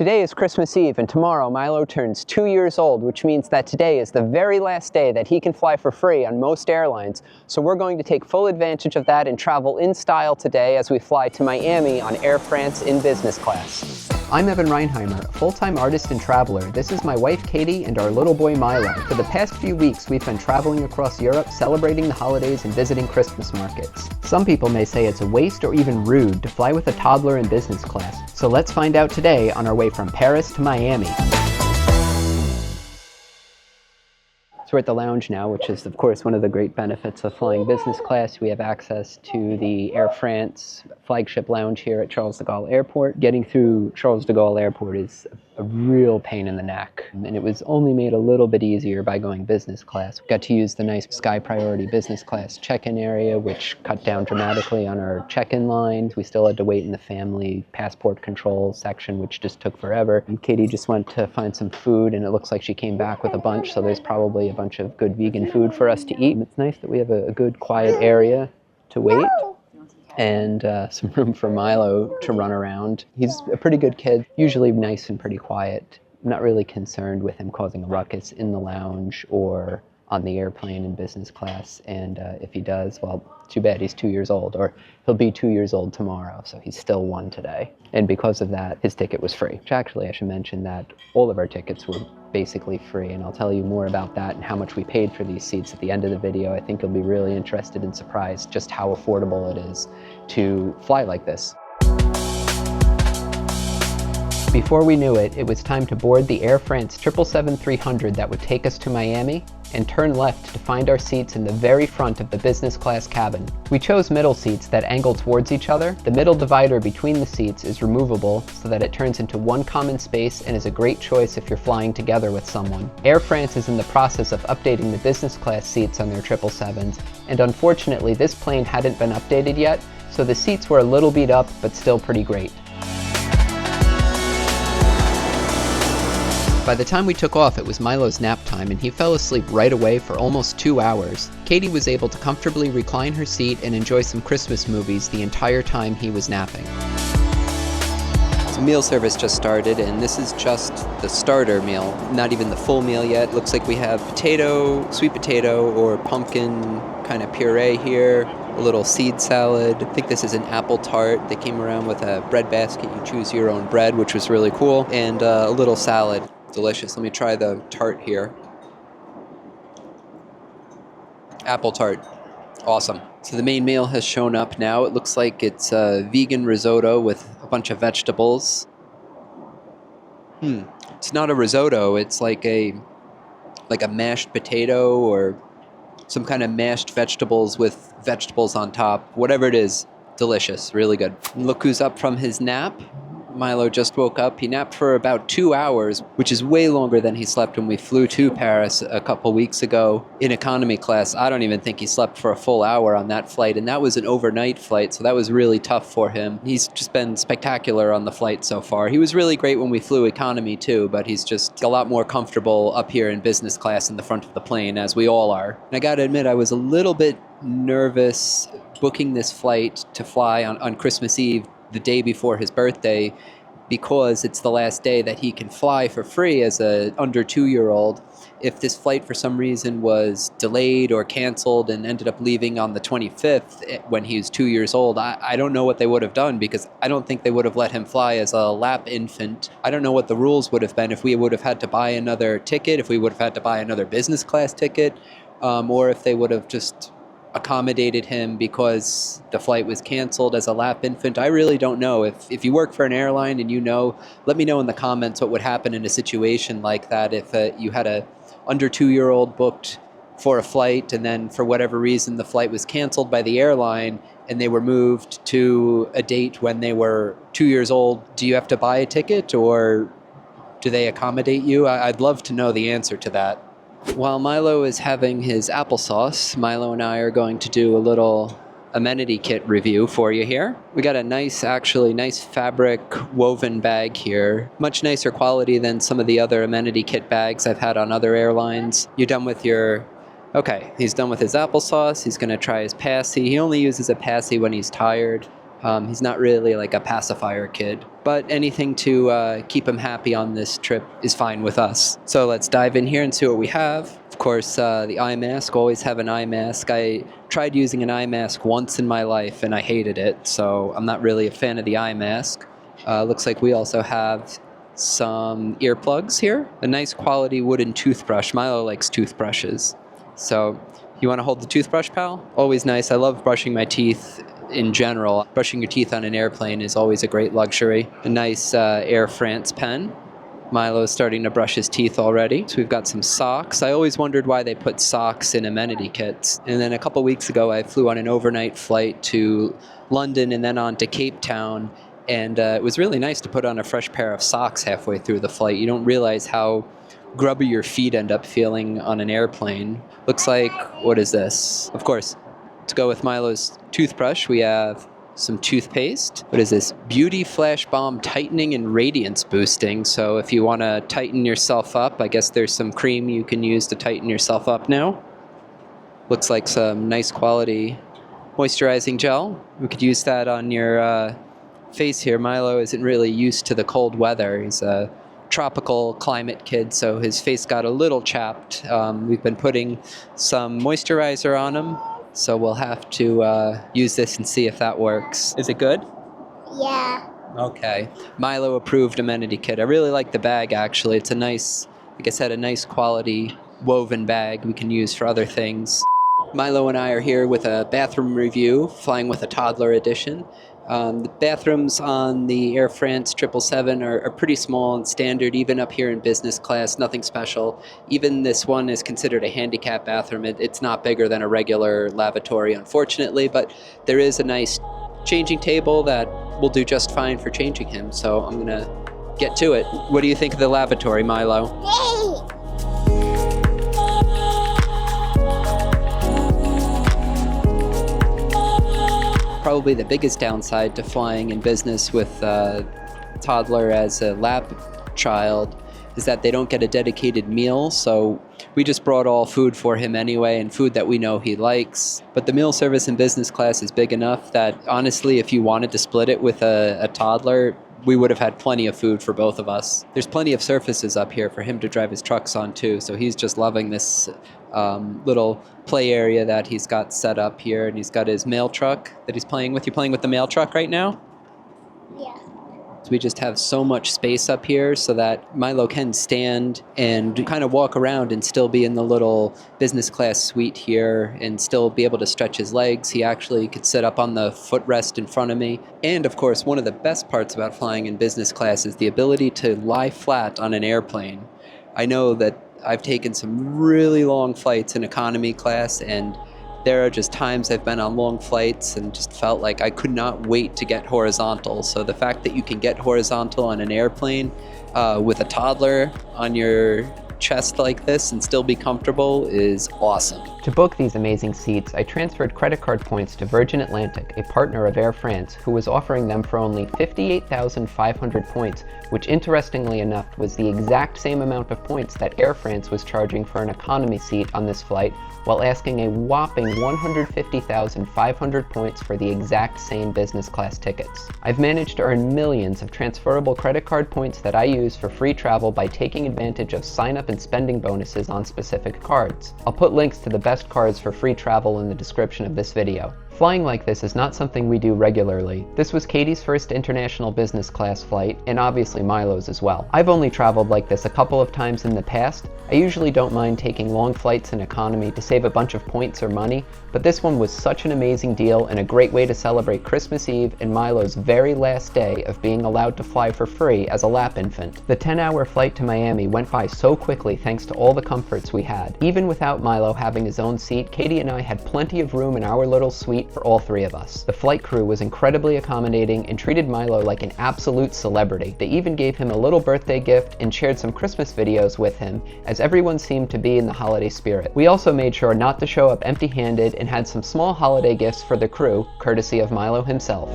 Today is Christmas Eve, and tomorrow Milo turns 2 years old, which means that today is the very last day that he can fly for free on most airlines. So we're going to take full advantage of that and travel in style today as we fly to Miami on Air France in business class. I'm Evan Reinheimer, a full-time artist and traveler. This is my wife Katie and our little boy Milo. For the past few weeks, we've been traveling across Europe, celebrating the holidays and visiting Christmas markets. Some people may say it's a waste or even rude to fly with a toddler in business class. So let's find out today on our way from Paris to Miami. So we're at the lounge now, which is of course one of the great benefits of flying business class. We have access to the Air France flagship lounge here at Charles de Gaulle Airport. Getting through Charles de Gaulle Airport is a real pain in the neck, and it was only made a little bit easier by going business class. We got to use the nice Sky Priority business class check-in area, which cut down dramatically on our check-in lines. We still had to wait in the family passport control section, which just took forever. And Katie just went to find some food, and it looks like she came back with a bunch, so there's probably a bunch of good vegan food for us to eat. It's nice that we have a good quiet area to wait, and some room for Milo to run around. He's a pretty good kid, usually nice and pretty quiet. I'm not really concerned with him causing a ruckus in the lounge or on the airplane in business class, and if he does, well, too bad, he's 2 years old, or he'll be 2 years old tomorrow, so he's still one today. And because of that, his ticket was free. Which actually, I should mention that all of our tickets were basically free, and I'll tell you more about that and how much we paid for these seats at the end of the video. I think you'll be really interested and surprised just how affordable it is to fly like this. Before we knew it, it was time to board the Air France 777-300 that would take us to Miami and turn left to find our seats in the very front of the business class cabin. We chose middle seats that angle towards each other. The middle divider between the seats is removable so that it turns into one common space and is a great choice if you're flying together with someone. Air France is in the process of updating the business class seats on their 777s, and unfortunately this plane hadn't been updated yet, so the seats were a little beat up but still pretty great. By the time we took off, it was Milo's nap time, and he fell asleep right away for almost 2 hours. Katie was able to comfortably recline her seat and enjoy some Christmas movies the entire time he was napping. So meal service just started, and this is just the starter meal, not even the full meal yet. Looks like we have potato, sweet potato or pumpkin kind of puree here, a little seed salad. I think this is an apple tart. They came around with a bread basket. You choose your own bread, which was really cool, and a little salad. Delicious. Let me try the tart here. Apple tart. Awesome. So the main meal has shown up now. It looks like it's a vegan risotto with a bunch of vegetables. It's not a risotto. It's like a mashed potato or some kind of mashed vegetables with vegetables on top. Whatever it is, delicious. Really good. And look who's up from his nap. Milo just woke up. He napped for about 2 hours, which is way longer than he slept when we flew to Paris a couple weeks ago in economy class. I don't even think he slept for a full hour on that flight, and that was an overnight flight, so that was really tough for him. He's just been spectacular on the flight so far. He was really great when we flew economy too, but he's just a lot more comfortable up here in business class in the front of the plane, as we all are. And I gotta admit, I was a little bit nervous booking this flight to fly on Christmas Eve, the day before his birthday, because it's the last day that he can fly for free as a under 2-year-old. If this flight for some reason was delayed or canceled and ended up leaving on the 25th when he was 2 years old, I don't know what they would have done, because I don't think they would have let him fly as a lap infant. I don't know what the rules would have been, if we would have had to buy another ticket, if we would have had to buy another business class ticket, or if they would have just accommodated him because the flight was canceled as a lap infant. I really don't know. If you work for an airline and you know, let me know in the comments what would happen in a situation like that if you had a under 2-year-old booked for a flight, and then for whatever reason the flight was canceled by the airline and they were moved to a date when they were 2 years old. Do you have to buy a ticket, or do they accommodate you? I'd love to know the answer to that. While Milo is having his applesauce, Milo and I are going to do a little Amenity kit review for you here. We got a nice fabric woven bag here. Much nicer quality than some of the other Amenity kit bags I've had on other airlines. You're done with your... Okay, he's done with his applesauce. He's gonna try his passy. He only uses a passy when he's tired. He's not really like a pacifier kid. but anything to keep him happy on this trip is fine with us. So let's dive in here and see what we have. Of course, the eye mask, always have an eye mask. I tried using an eye mask once in my life and I hated it, so I'm not really a fan of the eye mask. Looks like we also have some earplugs here. A nice quality wooden toothbrush. Milo likes toothbrushes. So, you want to hold the toothbrush, pal? Always nice. I love brushing my teeth in general. Brushing your teeth on an airplane is always a great luxury. A nice airfrance pen. Milo's starting to brush his teeth already. So we've got some socks. I always wondered why they put socks in amenity kits. And then a couple weeks ago, I flew on an overnight flight to London and then on to Cape Town. And it was really nice to put on a fresh pair of socks halfway through the flight. You don't realize how grubby your feet end up feeling on an airplane. Looks like, what is this? Of course, to go with Milo's toothbrush, we have some toothpaste. What is this? Beauty Flash Balm Tightening and Radiance Boosting. So if you want to tighten yourself up, I guess there's some cream you can use to tighten yourself up now. Looks like some nice quality moisturizing gel. We could use that on your face here. Milo isn't really used to the cold weather. He's a tropical climate kid, so his face got a little chapped. We've been putting some moisturizer on him, so we'll have to use this and see if that works. Is it good? Yeah. Okay. Milo approved amenity kit. I really like the bag, actually. It's a nice, like I said, a nice quality woven bag we can use for other things. Milo and I are here with a bathroom review, flying with a Toddler edition. The bathrooms on the Air France 777 are pretty small and standard, even up here in business class, nothing special. Even this one is considered a handicap bathroom. It's not bigger than a regular lavatory, unfortunately, but there is a nice changing table that will do just fine for changing him, so I'm going to get to it. What do you think of the lavatory, Milo? Hey! Probably the biggest downside to flying in business with Toddler as a lab child is that they don't get a dedicated meal, so we just brought all food for him anyway, and food that we know he likes. But the meal service in business class is big enough that honestly, if you wanted to split it with a toddler, we would have had plenty of food for both of us. There's plenty of surfaces up here for him to drive his trucks on too, so he's just loving this little play area that he's got set up here, and he's got his mail truck that he's playing with. You playing with the mail truck right now? Yeah. So we just have so much space up here so that Milo can stand and kind of walk around and still be in the little business class suite here and still be able to stretch his legs. He actually could sit up on the footrest in front of me. And of course, one of the best parts about flying in business class is the ability to lie flat on an airplane. I know that I've taken some really long flights in economy class, and there are just times I've been on long flights and just felt like I could not wait to get horizontal. So the fact that you can get horizontal on an airplane with a toddler on your chest like this and still be comfortable is awesome. To book these amazing seats, I transferred credit card points to Virgin Atlantic, a partner of Air France, who was offering them for only 58,500 points, which interestingly enough was the exact same amount of points that Air France was charging for an economy seat on this flight, while asking a whopping 150,500 points for the exact same business class tickets. I've managed to earn millions of transferable credit card points that I use for free travel by taking advantage of sign-up and spending bonuses on specific cards. I'll put links to the best cards for free travel in the description of this video. Flying like this is not something we do regularly. This was Katie's first international business class flight, and obviously Milo's as well. I've only traveled like this a couple of times in the past. I usually don't mind taking long flights in economy to save a bunch of points or money, but this one was such an amazing deal and a great way to celebrate Christmas Eve and Milo's very last day of being allowed to fly for free as a lap infant. The 10-hour flight to Miami went by so quickly thanks to all the comforts we had. Even without Milo having his own seat, Katie and I had plenty of room in our little suite for all three of us. The flight crew was incredibly accommodating and treated Milo like an absolute celebrity. They even gave him a little birthday gift and shared some Christmas videos with him, as everyone seemed to be in the holiday spirit. We also made sure not to show up empty-handed and had some small holiday gifts for the crew, courtesy of Milo himself.